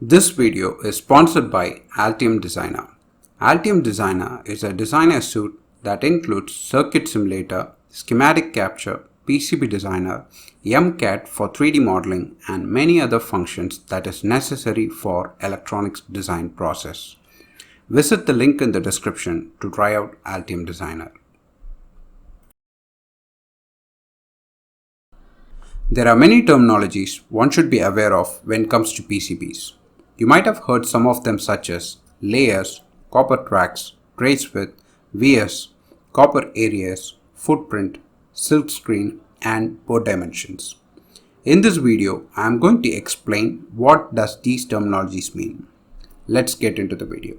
This video is sponsored by Altium Designer. Altium Designer is a designer suite that includes circuit simulator, schematic capture, PCB designer, MCAD for 3D modeling and many other functions that is necessary for electronics design process. Visit the link in the description to try out Altium Designer. There are many terminologies one should be aware of when it comes to PCBs. You might have heard some of them such as layers, copper tracks, trace width, vias, copper areas, footprint, silk screen, and board dimensions. In this video, I am going to explain what does these terminologies mean. Let's get into the video.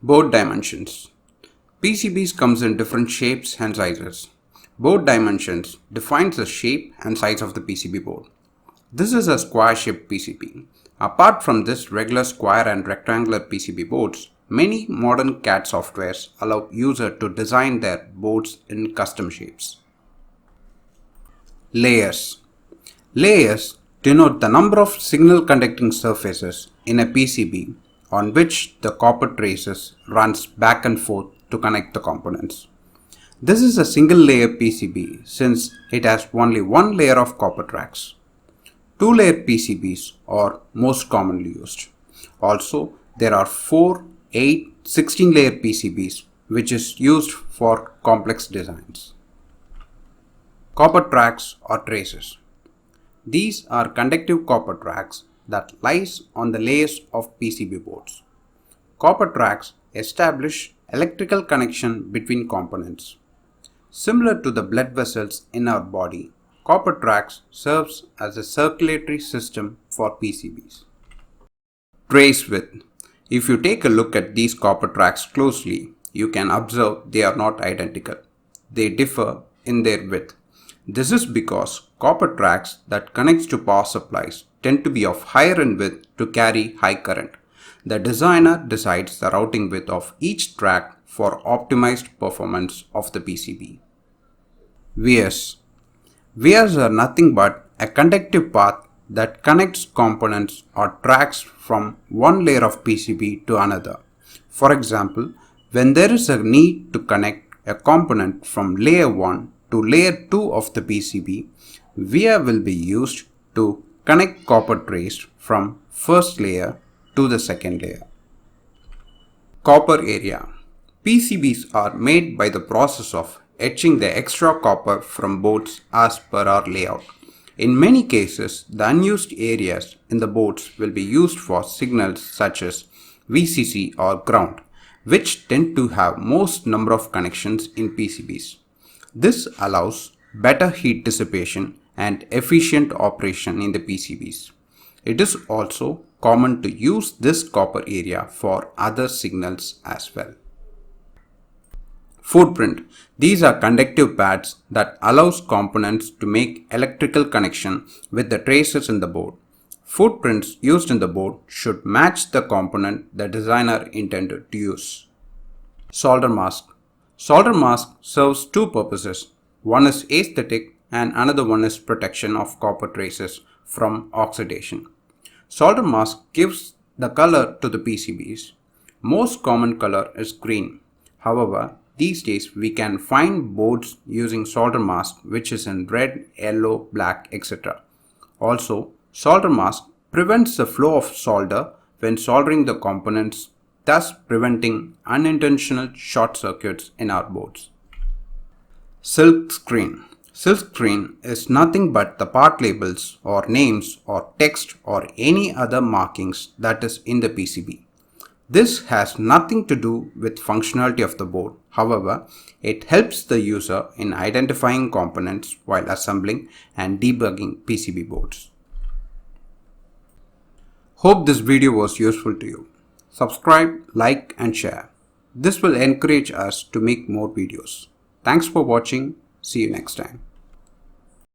Board dimensions. PCBs comes in different shapes and sizes. Board dimensions defines the shape and size of the PCB board. This is a square-shaped PCB. Apart from this regular square and rectangular PCB boards, many modern CAD softwares allow users to design their boards in custom shapes. Layers. Layers denote the number of signal conducting surfaces in a PCB on which the copper traces runs back and forth to connect the components. This is a single layer PCB since it has only one layer of copper tracks. Two-layer PCBs are most commonly used. Also, there are 4, 8, 16-layer PCBs which is used for complex designs. Copper tracks or traces. These are conductive copper tracks that lies on the layers of PCB boards. Copper tracks establish electrical connection between components. Similar to the blood vessels in our body, copper tracks serves as a circulatory system for PCBs. Trace width. If you take a look at these copper tracks closely, you can observe they are not identical. They differ in their width. This is because copper tracks that connects to power supplies tend to be of higher in width to carry high current. The designer decides the routing width of each track for optimized performance of the PCB. Vias. Vias are nothing but a conductive path that connects components or tracks from one layer of PCB to another. For example, when there is a need to connect a component from layer 1 to layer 2 of the PCB, via will be used to connect copper trace from first layer to the second layer. Copper area. PCBs are made by the process of etching the extra copper from boards as per our layout. In many cases, the unused areas in the boards will be used for signals such as VCC or ground, which tend to have most number of connections in PCBs. This allows better heat dissipation and efficient operation in the PCBs. It is also common to use this copper area for other signals as well. Footprint. These are conductive pads that allows components to make electrical connection with the traces in the board. Footprints used in the board should match the component the designer intended to use. Solder mask. Solder mask serves two purposes. One is aesthetic and another one is protection of copper traces from oxidation. Solder mask gives the color to the PCBs. Most common color is green. However, these days we can find boards using solder mask which is in red, yellow, black, etc. Also, solder mask prevents the flow of solder when soldering the components, thus preventing unintentional short circuits in our boards. Silk screen. Silk screen is nothing but the part labels or names or text or any other markings that is in the PCB. This has nothing to do with functionality of the board. However, it helps the user in identifying components while assembling and debugging PCB boards. Hope this video was useful to you. Subscribe, like and share. This will encourage us to make more videos. Thanks for watching. See you next time.